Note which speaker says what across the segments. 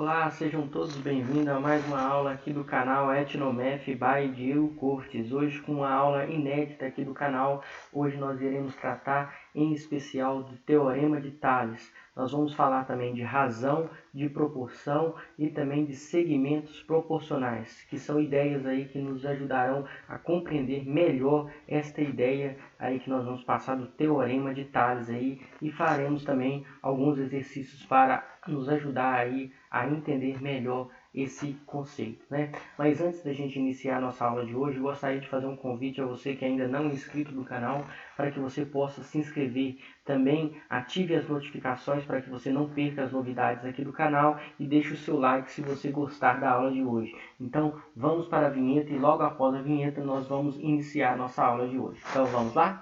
Speaker 1: Olá, sejam todos bem-vindos a mais uma aula aqui do canal Etnomath by Diego Cortes. Hoje com uma aula inédita aqui do canal. Hoje nós iremos tratar em especial do Teorema de Tales. Nós vamos falar também de razão, de proporção e também de segmentos proporcionais, que são ideias aí que nos ajudarão a compreender melhor esta ideia aí que nós vamos passar do Teorema de Tales aí, e faremos também alguns exercícios para nos ajudar aí a entender melhor esse conceito, né? Mas antes da gente iniciar a nossa aula de hoje, eu gostaria de fazer um convite a você que ainda não é inscrito no canal, para que você possa se inscrever. Também ative as notificações para que você não perca as novidades aqui do canal e deixe o seu like se você gostar da aula de hoje. Então vamos para a vinheta e logo após a vinheta nós vamos iniciar a nossa aula de hoje. Então vamos lá?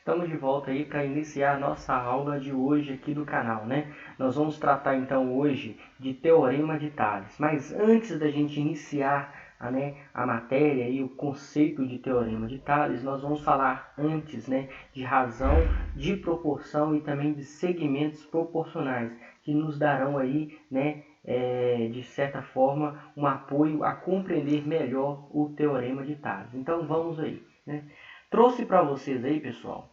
Speaker 1: Estamos de volta aí para iniciar a nossa aula de hoje aqui do canal, né? Nós vamos tratar então hoje de Teorema de Tales. Mas antes da gente iniciar a matéria e o conceito de Teorema de Tales, nós vamos falar antes, né, de razão, de proporção e também de segmentos proporcionais, que nos darão aí, né, de certa forma, um apoio a compreender melhor o Teorema de Tales. Então vamos aí, né? Trouxe para vocês aí, pessoal,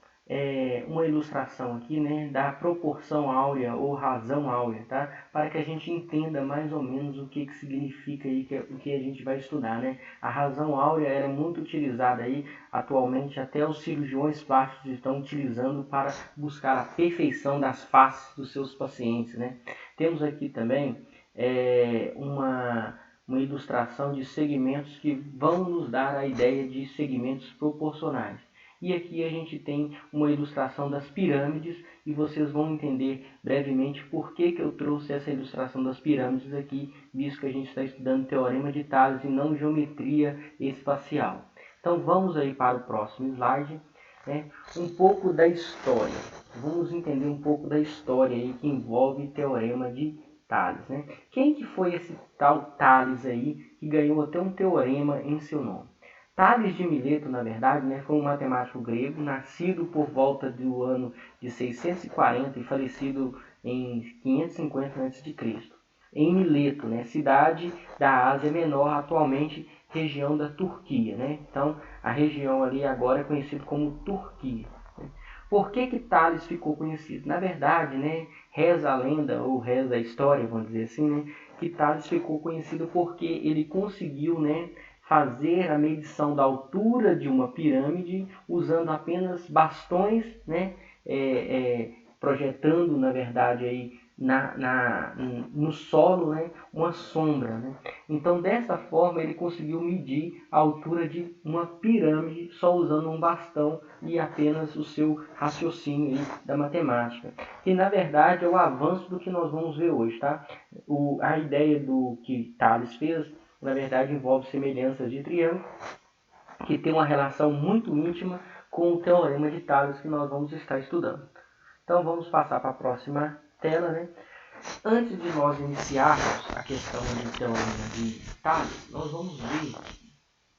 Speaker 1: uma ilustração aqui, né, da proporção áurea ou razão áurea, tá? Para que a gente entenda mais ou menos o que significa aí, o que a gente vai estudar, né? A razão áurea é muito utilizada aí atualmente, até os cirurgiões plásticos estão utilizando para buscar a perfeição das faces dos seus pacientes, né? Temos aqui também uma ilustração de segmentos que vão nos dar a ideia de segmentos proporcionais. E aqui a gente tem uma ilustração das pirâmides e vocês vão entender brevemente por que eu trouxe essa ilustração das pirâmides aqui, visto que a gente está estudando Teorema de Tales e não geometria espacial. Então vamos aí para o próximo slide, né? Um pouco da história. Vamos entender um pouco da história aí que envolve Teorema de Tales, né? Quem que foi esse tal Tales aí que ganhou até um teorema em seu nome? Tales de Mileto, na verdade, né, foi um matemático grego, nascido por volta do ano de 640 e falecido em 550 a.C. Em Mileto, né, cidade da Ásia Menor, atualmente região da Turquia, né? Então, a região ali agora é conhecida como Turquia. Por que Tales ficou conhecido? Na verdade, né, reza a lenda, ou reza a história, vamos dizer assim, né, que Tales ficou conhecido porque ele conseguiu, né, fazer a medição da altura de uma pirâmide usando apenas bastões, né, projetando, na verdade, aí no solo, né, uma sombra, né? Então, dessa forma, ele conseguiu medir a altura de uma pirâmide só usando um bastão e apenas o seu raciocínio aí da matemática, que na verdade é o avanço do que nós vamos ver hoje, tá? A ideia do que Tales fez, na verdade, envolve semelhanças de triângulo, que tem uma relação muito íntima com o Teorema de Tales que nós vamos estar estudando. Então vamos passar para a próxima tela, né? Antes de nós iniciarmos a questão do Teorema de Tales, nós vamos ver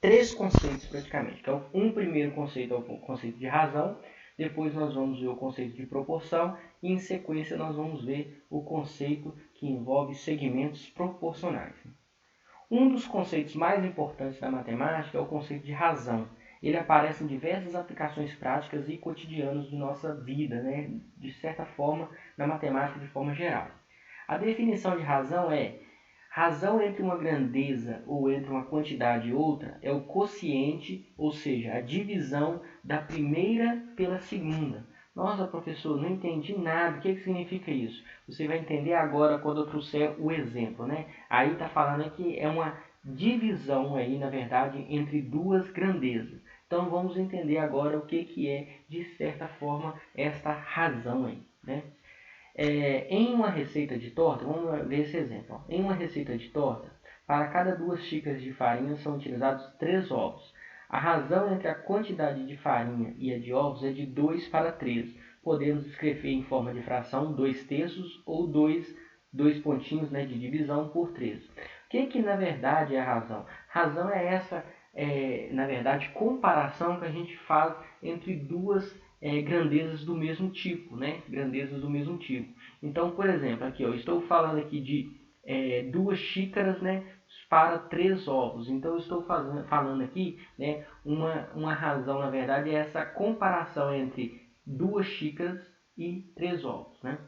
Speaker 1: três conceitos praticamente. Então, um primeiro conceito é o conceito de razão, depois nós vamos ver o conceito de proporção e em sequência nós vamos ver o conceito que envolve segmentos proporcionais. Um dos conceitos mais importantes da matemática é o conceito de razão. Ele aparece em diversas aplicações práticas e cotidianas de nossa vida, né? De certa forma, na matemática de forma geral. A definição de razão é: razão entre uma grandeza ou entre uma quantidade e outra é o quociente, ou seja, a divisão da primeira pela segunda. Nossa, professor, não entendi nada. O que significa isso? Você vai entender agora quando eu trouxer o exemplo, né? Aí está falando que é uma divisão aí, na verdade, entre duas grandezas. Então vamos entender agora o que é, de certa forma, esta razão aí, né? Em uma receita de torta, vamos ver esse exemplo. Em uma receita de torta, Para cada 2 xícaras de farinha são utilizados 3 ovos. A razão entre a quantidade de farinha e a de ovos é de 2 para 3. Podemos escrever em forma de fração 2/3 ou 2 pontinhos, né, de divisão por 3. O que na verdade é a razão? Razão é essa, na verdade, comparação que a gente faz entre duas grandezas do mesmo tipo, né? Grandezas do mesmo tipo. Então, por exemplo, aqui eu estou falando aqui de 2 xícaras, né, para 3 ovos. Então, eu estou falando aqui, né, uma razão, na verdade, é essa comparação entre 2 xícaras e 3 ovos, né?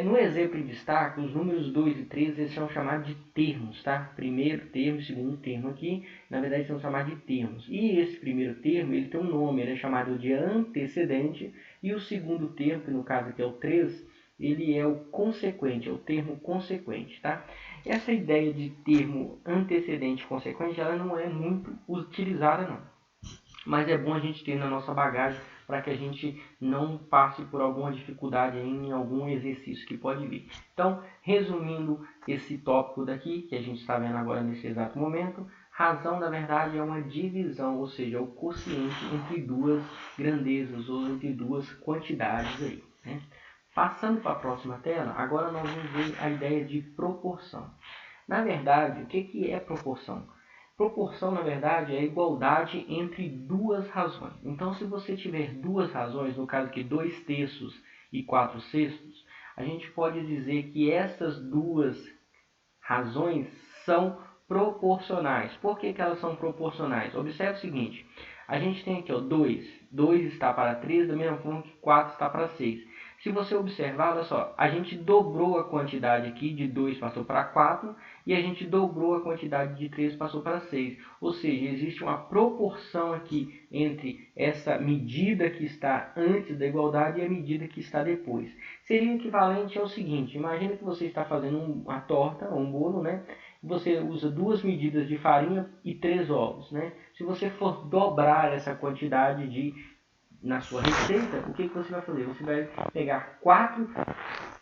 Speaker 1: No exemplo em destaque, os números 2 e 3 eles são chamados de termos, tá? Primeiro termo e segundo termo aqui, na verdade são chamados de termos. E esse primeiro termo, ele tem um nome, ele é chamado de antecedente, e o segundo termo, que no caso aqui é o 3, ele é o consequente, é o termo consequente, tá? Essa ideia de termo antecedente e consequente, ela não é muito utilizada não. Mas é bom a gente ter na nossa bagagem para que a gente não passe por alguma dificuldade em algum exercício que pode vir. Então, resumindo esse tópico daqui, que a gente está vendo agora nesse exato momento, razão, na verdade, é uma divisão, ou seja, o quociente entre duas grandezas ou entre duas quantidades aí, né? Passando para a próxima tela, agora nós vamos ver a ideia de proporção. Na verdade, o que é proporção? Proporção, na verdade, é a igualdade entre duas razões. Então, se você tiver duas razões, no caso aqui 2/3 e 4/6, a gente pode dizer que essas duas razões são proporcionais. Por que elas são proporcionais? Observe o seguinte, a gente tem aqui 2 está para 3, da mesma forma que 4 está para 6. Se você observar, olha só, a gente dobrou a quantidade aqui, de 2 passou para 4, e a gente dobrou a quantidade de 3 passou para 6. Ou seja, existe uma proporção aqui entre essa medida que está antes da igualdade e a medida que está depois. Seria equivalente ao seguinte, imagine que você está fazendo uma torta, um bolo, né? Você usa 2 medidas de farinha e 3 ovos, né? Se você for dobrar essa quantidade na sua receita, o que você vai fazer? Você vai pegar 4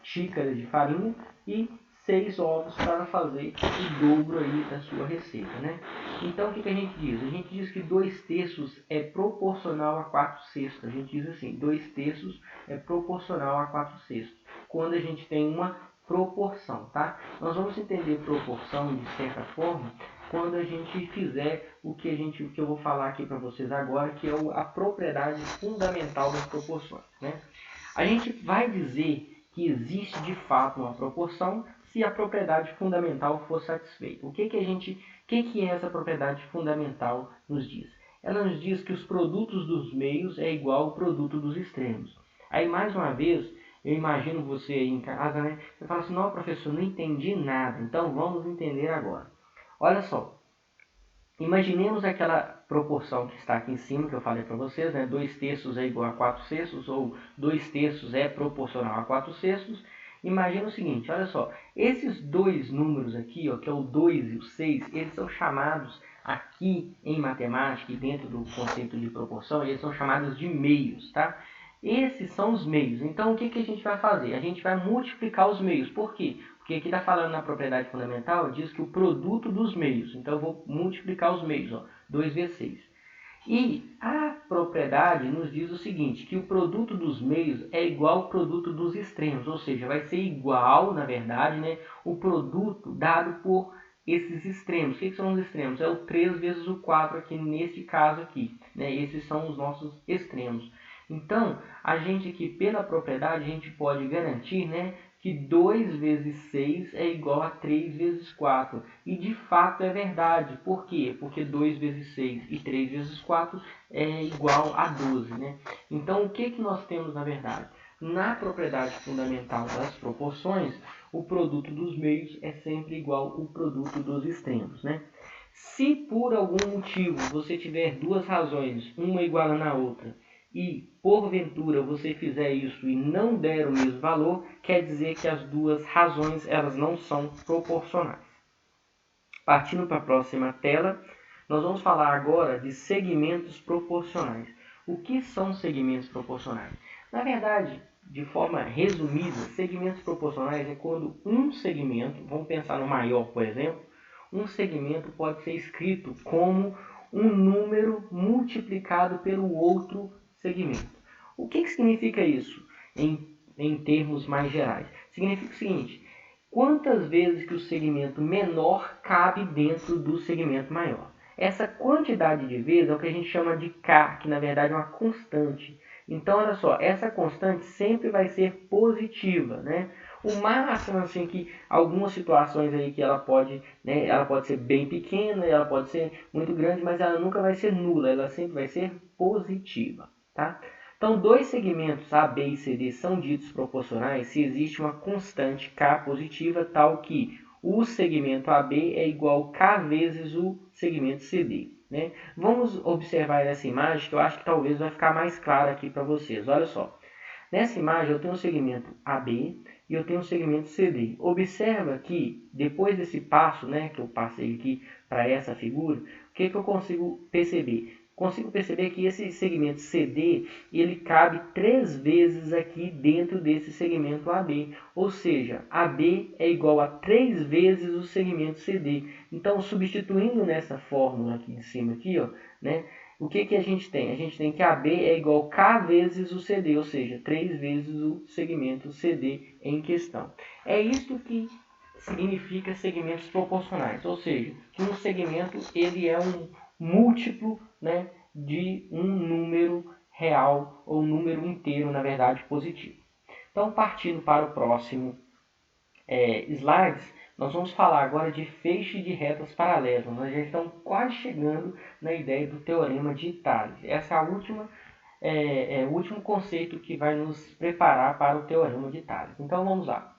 Speaker 1: xícaras de farinha e 6 ovos para fazer o dobro aí da sua receita, né? Então, o que a gente diz? A gente diz que 2/3 é proporcional a 4/6. A gente diz assim, 2/3 é proporcional a 4/6. Quando a gente tem uma proporção, tá? Nós vamos entender proporção de certa forma quando a gente fizer o que eu vou falar aqui para vocês agora, que é a propriedade fundamental das proporções, né? A gente vai dizer que existe de fato uma proporção se a propriedade fundamental for satisfeita. O que é essa propriedade fundamental nos diz? Ela nos diz que os produtos dos meios é igual ao produto dos extremos. Aí, mais uma vez, eu imagino você aí em casa, né? Você fala assim, não, professor, não entendi nada. Então, vamos entender agora. Olha só, imaginemos aquela proporção que está aqui em cima, que eu falei para vocês, né? 2/3 é igual a 4/6, ou 2/3 é proporcional a 4/6. Imagina o seguinte, olha só, esses dois números aqui, ó, que é o 2 e o 6, eles são chamados aqui em matemática e dentro do conceito de proporção, eles são chamados de meios, tá? Esses são os meios. Então, o que a gente vai fazer? A gente vai multiplicar os meios. Por quê? Porque aqui está falando na propriedade fundamental, diz que o produto dos meios. Então, eu vou multiplicar os meios, ó, 2 vezes 6. E a propriedade nos diz o seguinte, que o produto dos meios é igual ao produto dos extremos. Ou seja, vai ser igual, na verdade, né, o produto dado por esses extremos. O que são os extremos? É o 3 vezes o 4 aqui nesse caso aqui, né? Esses são os nossos extremos. Então, a gente aqui, pela propriedade, a gente pode garantir, né, que 2 vezes 6 é igual a 3 vezes 4. E de fato é verdade. Por quê? Porque 2 vezes 6 e 3 vezes 4 é igual a 12. Né? Então, o que nós temos na verdade? Na propriedade fundamental das proporções, o produto dos meios é sempre igual ao produto dos extremos. Né? Se por algum motivo você tiver duas razões, uma igual à outra, e porventura você fizer isso e não der o mesmo valor, quer dizer que as duas razões elas não são proporcionais. Partindo para a próxima tela, nós vamos falar agora de segmentos proporcionais. O que são segmentos proporcionais? Na verdade, de forma resumida, segmentos proporcionais é quando um segmento, vamos pensar no maior, por exemplo, um segmento pode ser escrito como um número multiplicado pelo outro segmento. O que significa isso em termos mais gerais? Significa o seguinte: quantas vezes que o segmento menor cabe dentro do segmento maior. Essa quantidade de vezes é o que a gente chama de K, que na verdade é uma constante. Então, olha só, essa constante sempre vai ser positiva, né? O máximo, assim, que algumas situações aí que ela pode ser bem pequena, ela pode ser muito grande, mas ela nunca vai ser nula, ela sempre vai ser positiva, tá? Então, dois segmentos A, B e CD são ditos proporcionais se existe uma constante K positiva tal que o segmento AB é igual a K vezes o segmento CD. Né? Vamos observar essa imagem que eu acho que talvez vai ficar mais claro aqui para vocês. Olha só, nessa imagem eu tenho um segmento AB e eu tenho um segmento CD. Observa que depois desse passo, né, que eu passei aqui para essa figura, o que eu consigo perceber? Consigo perceber que esse segmento CD, ele cabe 3 vezes aqui dentro desse segmento AB. Ou seja, AB é igual a 3 vezes o segmento CD. Então, substituindo nessa fórmula aqui de cima, aqui, ó, né, o que a gente tem? A gente tem que AB é igual a K vezes o CD, ou seja, 3 vezes o segmento CD em questão. É isto que significa segmentos proporcionais, ou seja, que um segmento ele é um múltiplo, né, de um número real ou número inteiro, na verdade, positivo. Então, partindo para o próximo slides, nós vamos falar agora de feixe de retas paralelas. Nós já estamos quase chegando na ideia do teorema de Tales. Essa é o último conceito que vai nos preparar para o teorema de Tales. Então, vamos lá.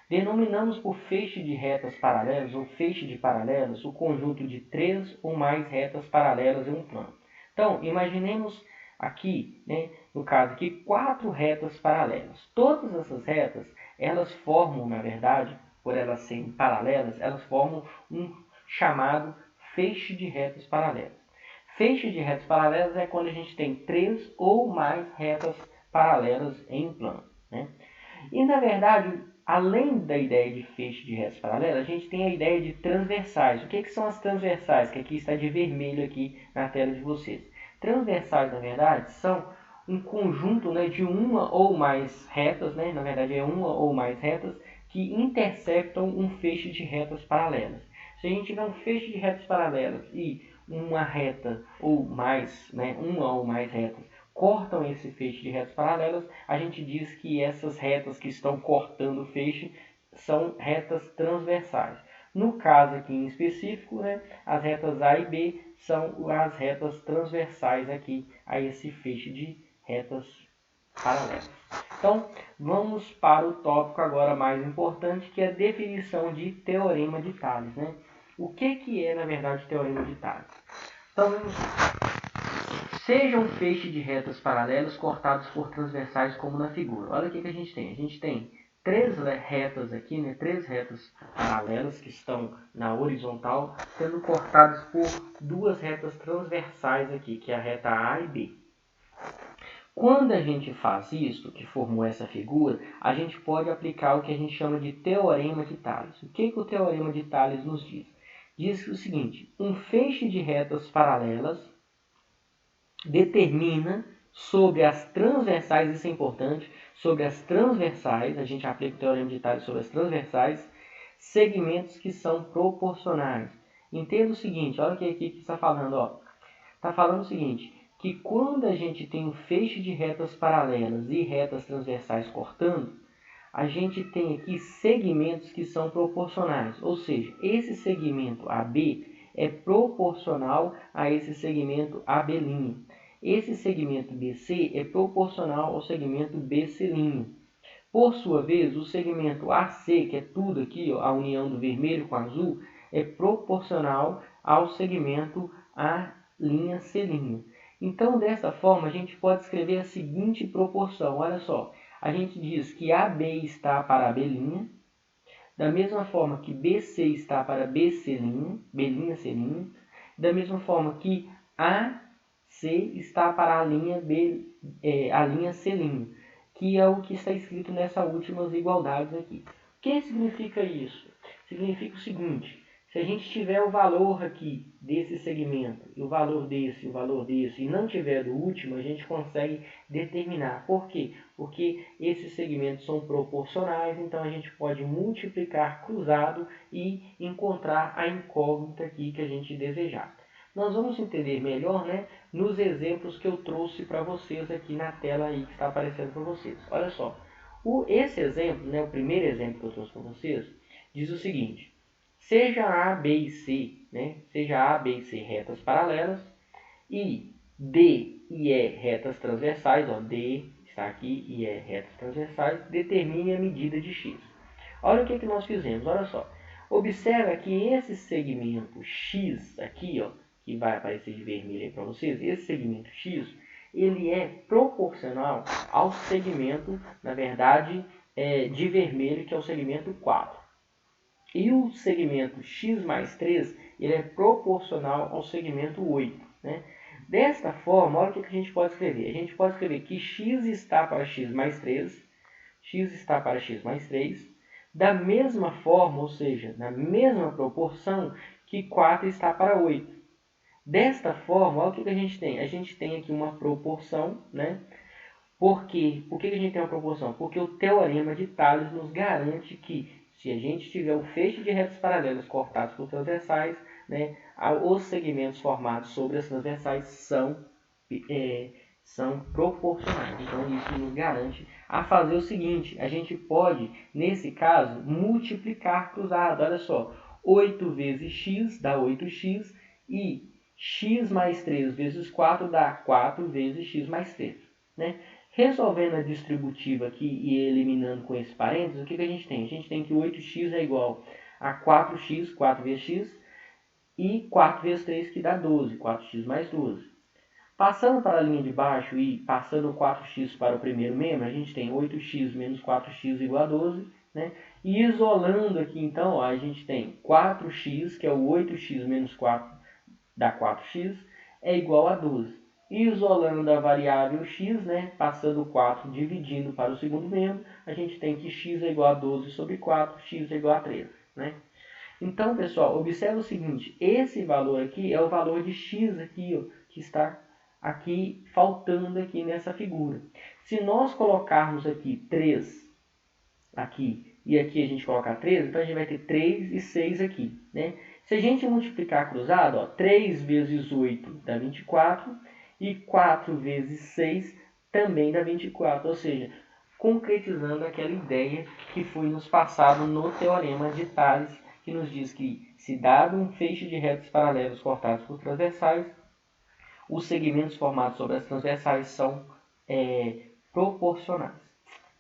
Speaker 1: Denominamos por feixe de retas paralelas ou feixe de paralelas o conjunto de 3 ou mais retas paralelas em um plano. Então, imaginemos aqui, né, no caso aqui, 4 retas paralelas. Todas essas retas, elas formam, na verdade, por elas serem paralelas, elas formam um chamado feixe de retas paralelas. Feixe de retas paralelas é quando a gente tem 3 ou mais retas paralelas em um plano, né? E, na verdade, além da ideia de feixe de retas paralelas, a gente tem a ideia de transversais. O que são as transversais? Que aqui está de vermelho aqui na tela de vocês. Transversais, na verdade, são um conjunto, né, de uma ou mais retas, né, na verdade é uma ou mais retas, que intersectam um feixe de retas paralelas. Se a gente tiver um feixe de retas paralelas e uma reta ou mais, né, uma ou mais retas, cortam esse feixe de retas paralelas, a gente diz que essas retas que estão cortando o feixe são retas transversais. No caso aqui em específico, né, as retas A e B são as retas transversais aqui a esse feixe de retas paralelas. Então, vamos para o tópico agora mais importante, que é a definição de teorema de Tales. Né? O que é, na verdade, teorema de Tales? Então, seja um feixe de retas paralelas cortados por transversais como na figura. Olha o que a gente tem. A gente tem 3 retas aqui, né? 3 retas paralelas que estão na horizontal, sendo cortadas por 2 retas transversais aqui, que é a reta A e B. Quando a gente faz isso, que formou essa figura, a gente pode aplicar o que a gente chama de teorema de Tales. O que o teorema de Tales nos diz? Diz o seguinte: um feixe de retas paralelas determina sobre as transversais, isso é importante, sobre as transversais, a gente aplica o teorema de Tales sobre as transversais, segmentos que são proporcionais. Entenda o seguinte, olha o que aqui está falando, ó. Está falando o seguinte, que quando a gente tem um feixe de retas paralelas e retas transversais cortando, a gente tem aqui segmentos que são proporcionais, ou seja, esse segmento AB é proporcional a esse segmento AB'. Esse segmento BC é proporcional ao segmento BC'. Por sua vez, o segmento AC, que é tudo aqui, ó, a união do vermelho com o azul, é proporcional ao segmento A'C'. Então, dessa forma, a gente pode escrever a seguinte proporção. Olha só, a gente diz que AB está para AB', da mesma forma que BC está para BC', B'C', da mesma forma que AC está para a linha C', que é o que está escrito nessas últimas igualdades aqui. O que significa isso? Significa o seguinte: Se a gente tiver o valor aqui desse segmento, e o valor desse, e não tiver do último, a gente consegue determinar. Por quê? Porque esses segmentos são proporcionais, então a gente pode multiplicar cruzado e encontrar a incógnita aqui que a gente desejar. Nós vamos entender melhor, né, nos exemplos que eu trouxe para vocês aqui na tela aí que está aparecendo para vocês. Olha só, esse exemplo, né, o primeiro exemplo que eu trouxe para vocês, diz o seguinte: seja A, B e C, né, seja A, B e C retas paralelas e D e E retas transversais, ó, D está aqui e E retas transversais, determine a medida de x. Olha o que nós fizemos, olha só. Observa que esse segmento x aqui, ó, que vai aparecer de vermelho aí para vocês, esse segmento x, ele é proporcional ao segmento, na verdade, de vermelho, que é o segmento 4. E o segmento x mais 3, ele é proporcional ao segmento 8. Né? Desta forma, olha o que a gente pode escrever. A gente pode escrever que x está para x mais 3, x está para x mais 3, da mesma forma, ou seja, na mesma proporção que 4 está para 8. Desta forma, olha o que a gente tem. A gente tem aqui uma proporção, né? Por quê? Por que a gente tem uma proporção? Porque o teorema de Tales nos garante que, se a gente tiver um feixe de retas paralelas cortados por transversais, né, os segmentos formados sobre as transversais são proporcionais. Então, isso nos garante a fazer o seguinte: a gente pode, nesse caso, multiplicar cruzado. Olha só, 8 vezes x dá 8x e x mais 3 vezes 4 dá 4 vezes x mais 3. Né? Resolvendo a distributiva aqui e eliminando com esse parênteses, o que a gente tem? A gente tem que 8x é igual a 4x, 4 vezes x, e 4 vezes 3, que dá 12, 4x mais 12. Passando para a linha de baixo e passando o 4x para o primeiro membro, a gente tem 8x menos 4x igual a 12. Né? E isolando aqui, então, ó, a gente tem 4x, que é o 8x menos 4, dá 4x, é igual a 12. Isolando a variável x, né, passando o 4 dividindo para o segundo membro, a gente tem que x é igual a 12 sobre 4, x é igual a 13. Né? Então, pessoal, observe o seguinte: esse valor aqui é o valor de x aqui, ó, que está aqui faltando aqui nessa figura. Se nós colocarmos aqui 3 aqui e aqui a gente colocar 3, então a gente vai ter 3 e 6 aqui. Né? Se a gente multiplicar cruzado, ó, 3 vezes 8 dá 24 e 4 vezes 6 também dá 24. Ou seja, concretizando aquela ideia que foi nos passado no Teorema de Tales, que nos diz que, se dado um feixe de retas paralelas cortados por transversais, os segmentos formados sobre as transversais são proporcionais.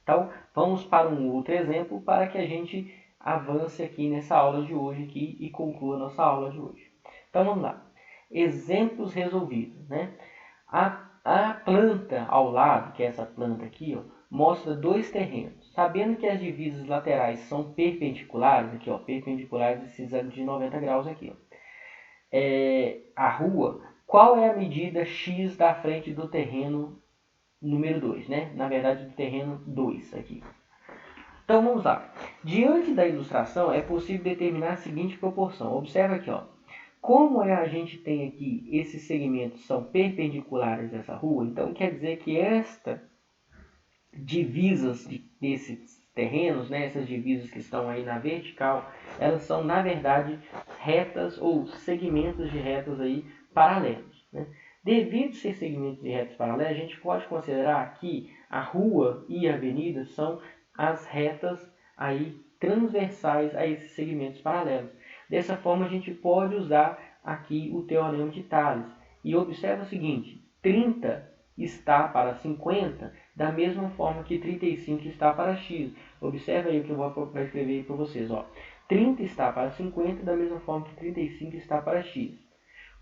Speaker 1: Então, vamos para um outro exemplo para que a gente avance aqui nessa aula de hoje aqui e conclua a nossa aula de hoje. Então, vamos lá. Exemplos resolvidos. Né? A planta ao lado, que é essa planta aqui, ó, mostra dois terrenos. Sabendo que as divisas laterais são perpendiculares, aqui, ó, perpendiculares esses de 90 graus aqui, ó, a rua, qual é a medida x da frente do terreno número 2, né? Na verdade, do terreno 2 aqui. Então, vamos lá. Diante da ilustração, é possível determinar a seguinte proporção. Observa aqui, ó. Como a gente tem aqui, esses segmentos são perpendiculares a essa rua, então quer dizer que estas divisas desses terrenos, né, essas divisas que estão aí na vertical, elas são, na verdade, retas ou segmentos de retas aí paralelos. Né? Devido a ser segmentos de retas paralelas, a gente pode considerar que a rua e a avenida são as retas aí transversais a esses segmentos paralelos. Dessa forma, a gente pode usar aqui o Teorema de Tales. E observa o seguinte: 30 está para 50, da mesma forma que 35 está para x. Observa aí o que eu vou escrever para vocês. Ó. 30 está para 50, da mesma forma que 35 está para x.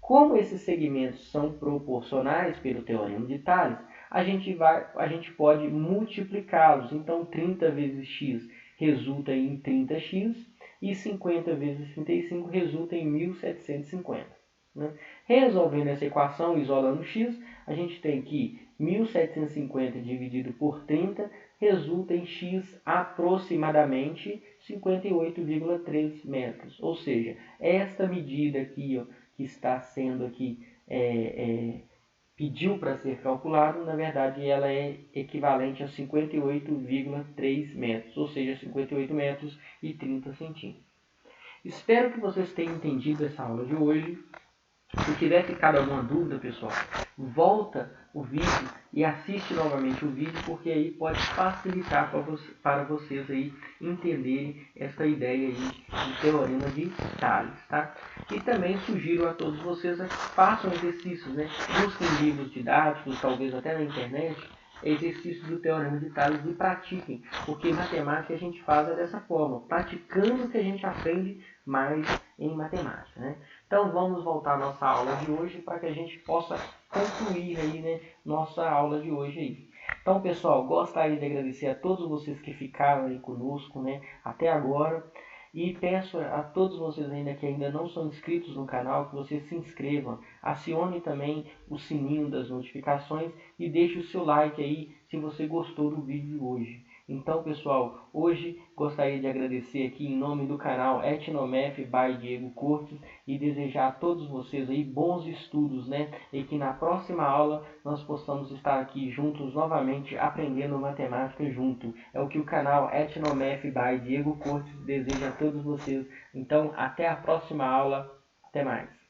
Speaker 1: Como esses segmentos são proporcionais pelo Teorema de Tales, a gente pode multiplicá-los. Então, 30 vezes x resulta em 30x e 50 vezes 35 resulta em 1750. Né? Resolvendo essa equação, isolando x, a gente tem que 1750 dividido por 30 resulta em x aproximadamente 58,3 metros. Ou seja, esta medida aqui, ó, que está sendo aqui pediu para ser calculado, na verdade ela é equivalente a 58,3 metros, ou seja, 58 metros e 30 centímetros. Espero que vocês tenham entendido essa aula de hoje. Se tiver ficado alguma dúvida, pessoal, volta o vídeo e assiste novamente o vídeo, porque aí pode facilitar para vocês aí entenderem essa ideia aí do teorema de Tales, tá? E também sugiro a todos vocês a que façam exercícios, né? Busquem livros didáticos, talvez até na internet, exercícios do teorema de Tales e pratiquem, porque matemática a gente faz dessa forma, praticando que a gente aprende mais em matemática, né? Então vamos voltar à nossa aula de hoje para que a gente possa concluir aí, né, nossa aula de hoje aí. Então, pessoal, gostaria de agradecer a todos vocês que ficaram aí conosco, né, até agora. E peço a todos vocês que ainda não são inscritos no canal, que vocês se inscrevam, acione também o sininho das notificações e deixe o seu like aí se você gostou do vídeo de hoje. Então, pessoal, hoje gostaria de agradecer aqui em nome do canal Etnomaf by Diego Cortes e desejar a todos vocês aí bons estudos, né? E que na próxima aula nós possamos estar aqui juntos novamente aprendendo matemática junto. É o que o canal Etnomaf by Diego Cortes deseja a todos vocês. Então, até a próxima aula. Até mais.